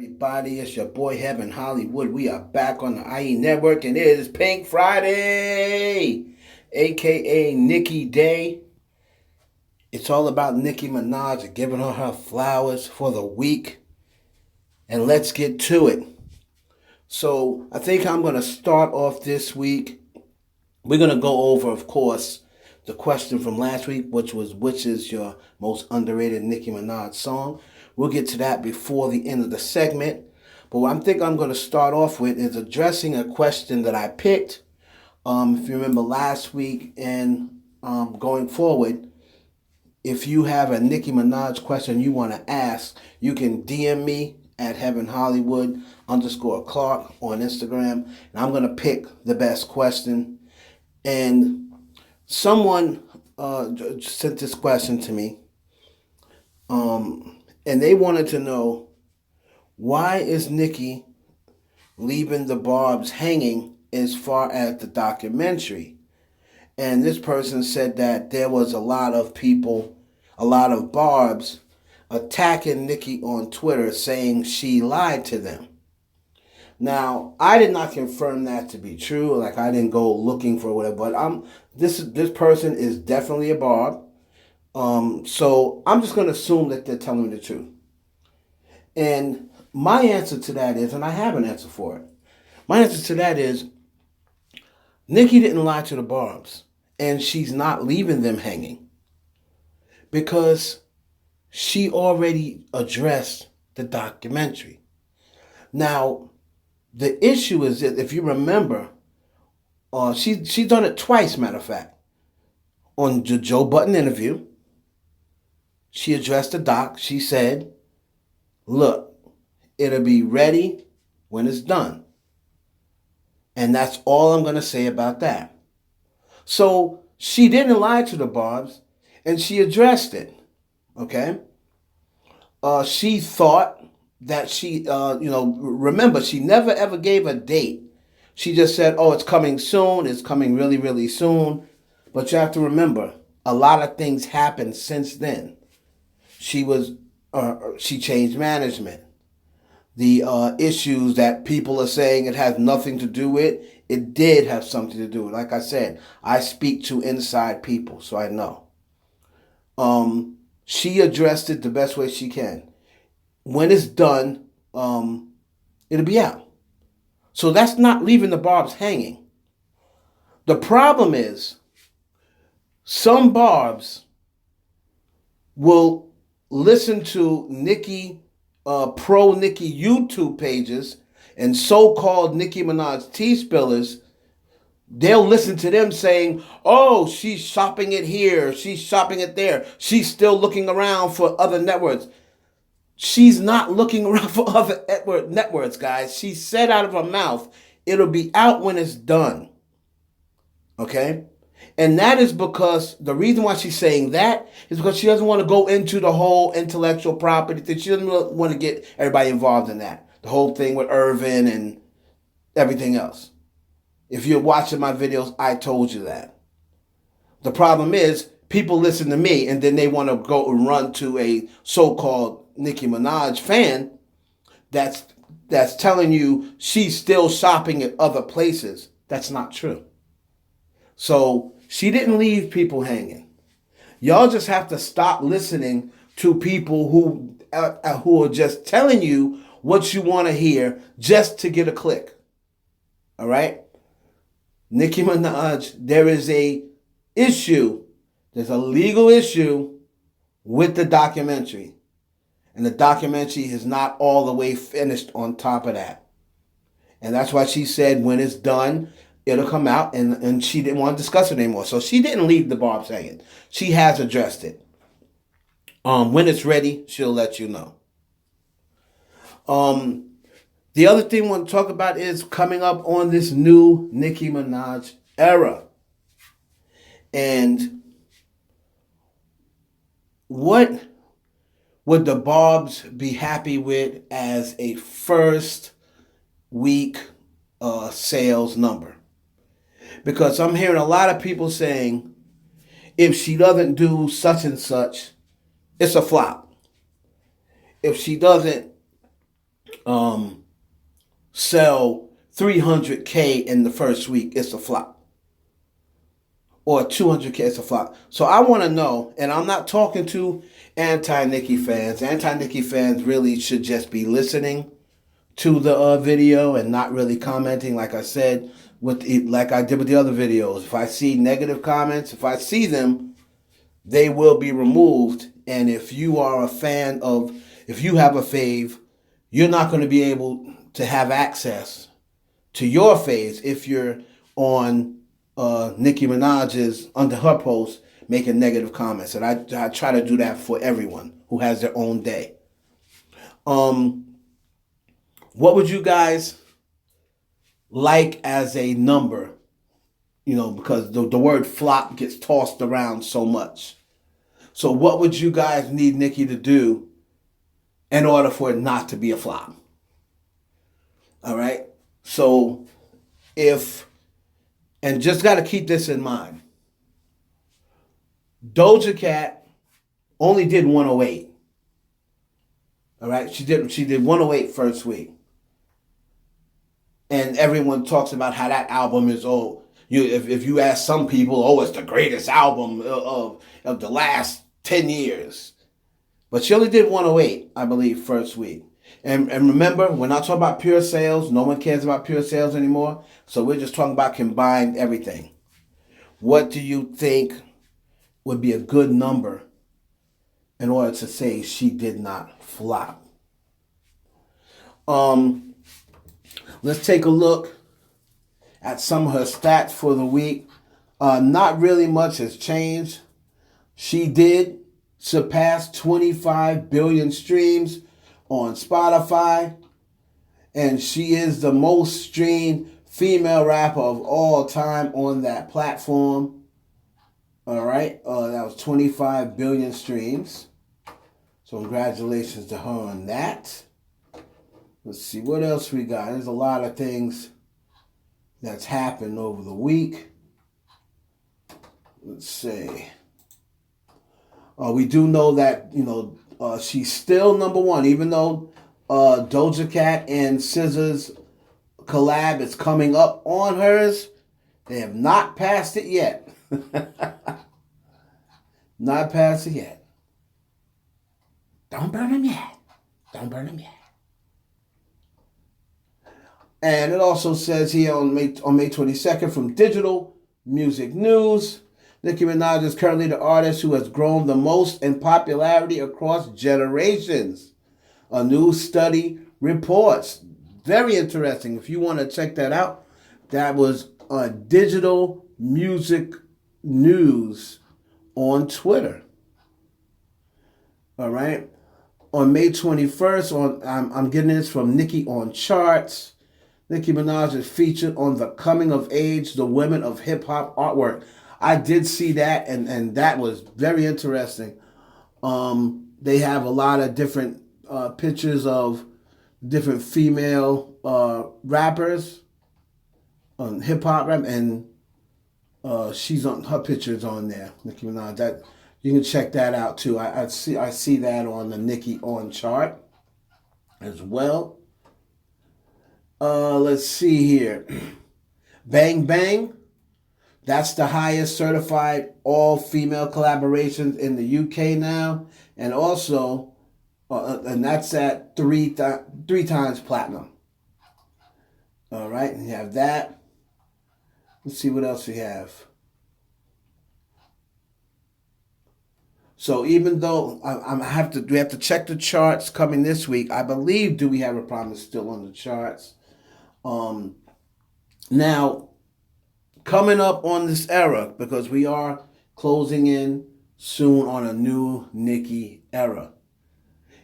Everybody, it's your boy Heaven Hollywood. We are back on the IE Network, and it is Pink Friday, aka Nicki Day. It's all about Nicki Minaj and giving her flowers for the week, and let's get to it. So I think I'm going to start off this week. We're going to go over, of course, the question from last week, which is your most underrated Nicki Minaj song. We'll get to that before the end of the segment. But what I'm going to start off with is addressing a question that I picked. If you remember last week and going forward, if you have a Nicki Minaj question you want to ask, you can DM me at HeavenHollywood _Clark on Instagram. And I'm going to pick the best question. And someone sent this question to me. And they wanted to know, why is Nicki leaving the Barbz hanging as far as the documentary? And this person said that there was a lot of people, a lot of Barbz, attacking Nicki on Twitter saying she lied to them. Now, I did not confirm that to be true. Like, I didn't go looking for whatever, but this person is definitely a Barb. So I'm just going to assume that they're telling me the truth. And my answer to that is, and I have an answer for it. My answer to that is, Nicki didn't lie to the Barbz, and she's not leaving them hanging because she already addressed the documentary. Now, the issue is that if you remember, she's done it twice, matter of fact. On the Joe Budden interview, she addressed the doc. She said, look, it'll be ready when it's done. And that's all I'm going to say about that. So she didn't lie to the Barbz, and she addressed it. Okay? She thought that remember, she never ever gave a date. She just said, oh, it's coming soon. It's coming really, really soon. But you have to remember, a lot of things happened since then. She changed management. The issues that people are saying it has nothing to do with, it did have something to do with. Like I said, I speak to inside people, so I know. She addressed it the best way she can. When it's done, it'll be out. So that's not leaving the Barbz hanging. The problem is, some Barbz will listen to Nicki, pro Nicki YouTube pages and so-called Nicki Minaj T-spillers. They'll listen to them saying, oh, she's shopping it here, she's shopping it there, she's still looking around for other networks. She's not looking around for other networks, guys. She said out of her mouth, it'll be out when it's done. Okay? And that is because the reason why she's saying that is because she doesn't want to go into the whole intellectual property thing. She doesn't really want to get everybody involved in that. The whole thing with Irvin and everything else. If you're watching my videos, I told you that. The problem is, people listen to me and then they want to go and run to a so-called Nicki Minaj fan that's telling you she's still shopping at other places. That's not true. So she didn't leave people hanging. Y'all just have to stop listening to people who are just telling you what you want to hear just to get a click. All right? Nicki Minaj, there is a issue. There's a legal issue with the documentary. And the documentary is not all the way finished on top of that. And that's why she said when it's done, it'll come out, and she didn't want to discuss it anymore. So she didn't leave the Barbz hanging. She has addressed it. When it's ready, she'll let you know. The other thing I want to talk about is coming up on this new Nicki Minaj era. And what would the Barbz be happy with as a first week sales number? Because I'm hearing a lot of people saying, if she doesn't do such and such, it's a flop. If she doesn't um, sell 300K in the first week, it's a flop. Or 200K, it's a flop. So I want to know, and I'm not talking to anti-Nicki fans. Anti-Nicki fans really should just be listening to the video and not really commenting. Like I said, like I did with the other videos. If I see negative comments, if I see them, they will be removed. And if you are a fan of, if you have a fave, you're not going to be able to have access to your faves if you're on Nicki Minaj's, under her post, making negative comments. And I try to do that for everyone who has their own day. What would you guys like as a number? You know, because the word flop gets tossed around so much. So what would you guys need Nicki to do in order for it not to be a flop? All right? So and just got to keep this in mind. Doja Cat only did 108. All right? She did 108 first week. And everyone talks about how that album is old. If you ask some people, it's the greatest album of the last 10 years. But she only did 108, I believe, first week. And remember, we're not talking about pure sales. No one cares about pure sales anymore. So we're just talking about combined everything. What do you think would be a good number in order to say she did not flop? Let's take a look at some of her stats for the week. Not really much has changed. She did surpass 25 billion streams on Spotify, and she is the most streamed female rapper of all time on that platform. All right, that was 25 billion streams. So congratulations to her on that. Let's see what else we got. There's a lot of things that's happened over the week. Let's see. We do know that, she's still number one, even though Doja Cat and SZA's collab is coming up on hers. They have not passed it yet. Not passed it yet. Don't burn them yet. Don't burn them yet. And it also says here on May 22nd from Digital Music News, Nicki Minaj is currently the artist who has grown the most in popularity across generations. A new study reports. Very interesting. If you want to check that out, that was Digital Music News on Twitter. All right. On May 21st, I'm getting this from Nicki on Charts. Nicki Minaj is featured on the Coming of Age, the Women of Hip Hop artwork. I did see that, and that was very interesting. They have a lot of different pictures of different female rappers on hip hop rap, and she's on, her pictures on there. Nicki Minaj. That you can check that out too. I see that on the Nicki on chart as well. Let's see here. Bang Bang. That's the highest certified all-female collaborations in the UK now. And also, and that's at three times platinum. All right, and you have that. Let's see what else we have. So even though we have to check the charts coming this week, I believe Do We Have a Problem is still on the charts. Now, coming up on this era, because we are closing in soon on a new Nicki era.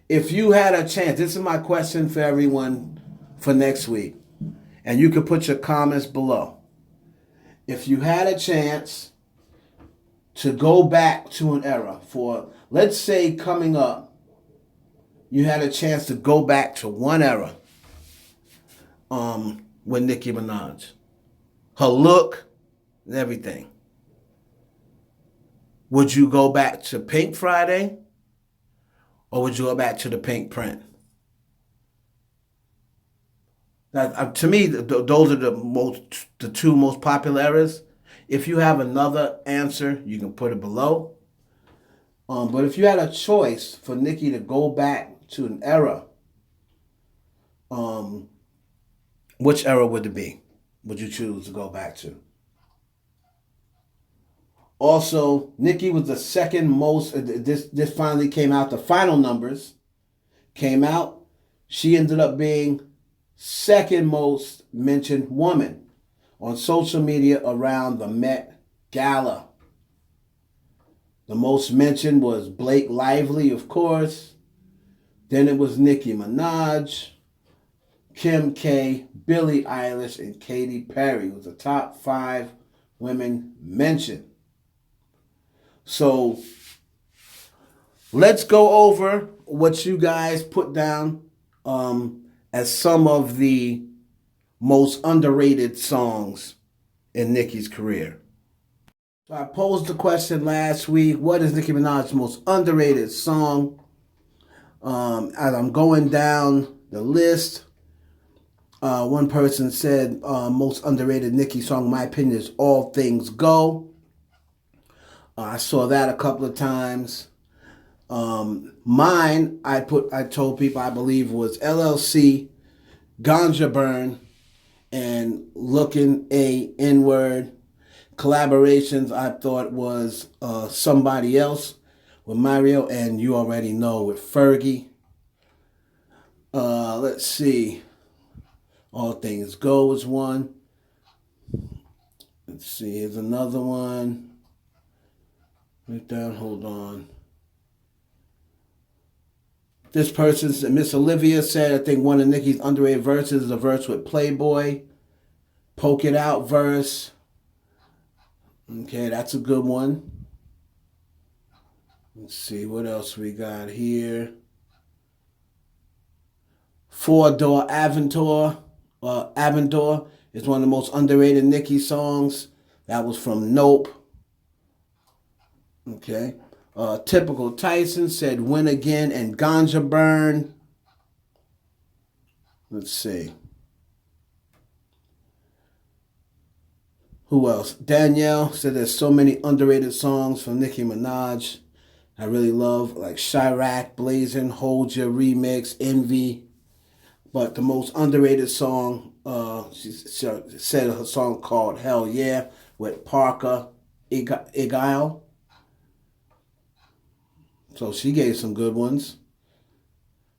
If you had a chance, this is my question for everyone for next week, and you can put your comments below. If you had a chance to go back to an era for, let's say coming up, you had a chance to go back to one era with Nicki Minaj. Her look and everything. Would you go back to Pink Friday? Or would you go back to the Pink Print? To me, those are the two most popular eras. If you have another answer, you can put it below. But if you had a choice for Nicki to go back to an era, um, which era would it be? Would you choose to go back to? Also, Nicki was the second most. This finally came out. The final numbers came out. She ended up being second most mentioned woman on social media around the Met Gala. The most mentioned was Blake Lively, of course. Then it was Nicki Minaj, Kim K, Billie Eilish, and Katy Perry was the top 5 women mentioned. So let's go over what you guys put down as some of the most underrated songs in Nicki's career. So I posed the question last week, what is Nicki Minaj's most underrated song? As I'm going down the list, one person said most underrated Nicki song, in my opinion, is All Things Go. I saw that a couple of times. Mine, I told people I believe was LLC, Ganja Burn, and Looking a N-Word. Collaborations I thought was Somebody Else with Mario, and You Already Know with Fergie. Let's see. All Things Go is one. Let's see, here's another one. Write down, hold on. This person, Miss Olivia, said, I think one of Nicki's underrated verses is a verse with Playboy. Poke It Out verse. Okay, that's a good one. Let's see, what else we got here. Four Door Aventador. Aventador is one of the most underrated Nicki songs. That was from Nope. Okay. Typical Tyson said Win Again and Ganja Burn. Let's see. Who else? Danielle said there's so many underrated songs from Nicki Minaj I really love, like Chirac, Blazing, Hold Your Remix, Envy. But the most underrated song, she said a song called Hell Yeah with Parker Igile. So she gave some good ones.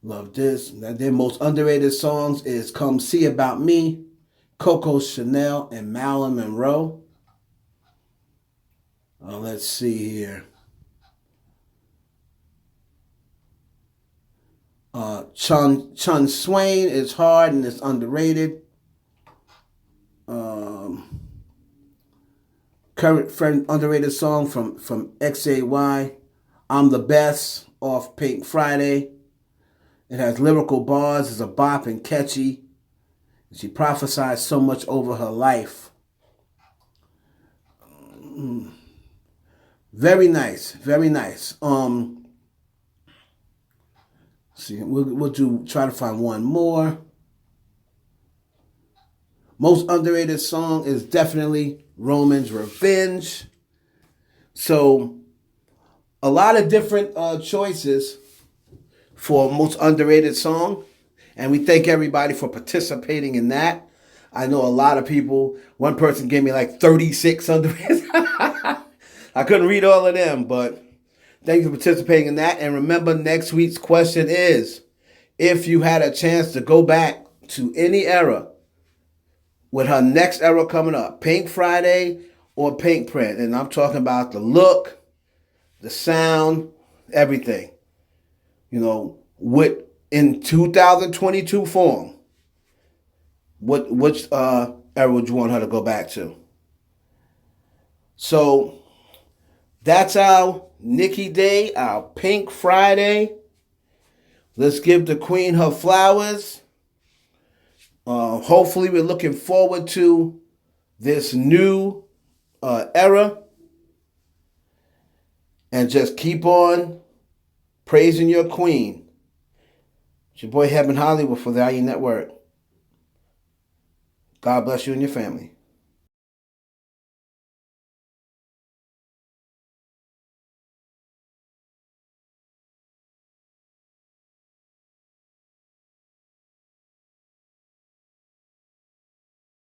Love this. Their most underrated songs is Come See About Me, Coco Chanel, and Marilyn Monroe. Let's see here. Chun Swain is hard and it's underrated. Current friend underrated song from XAY, I'm the Best off Pink Friday. It has lyrical bars, it's a bop and catchy. She prophesied so much over her life. Very nice, very nice. See, we'll try to find one more. Most underrated song is definitely Roman's Revenge. So, a lot of different choices for most underrated song. And we thank everybody for participating in that. I know a lot of people, one person gave me like 36 underrated. I couldn't read all of them, but thank you for participating in that. And remember, next week's question is, if you had a chance to go back to any era with her next era coming up, Pink Friday or Pink Print, and I'm talking about the look, the sound, everything. You know, in 2022 form, which era would you want her to go back to? So that's our Nicki Day, our Pink Friday. Let's give the Queen her flowers. Hopefully, we're looking forward to this new era. And just keep on praising your queen. It's your boy Heaven Hollywood for the IE Network. God bless you and your family.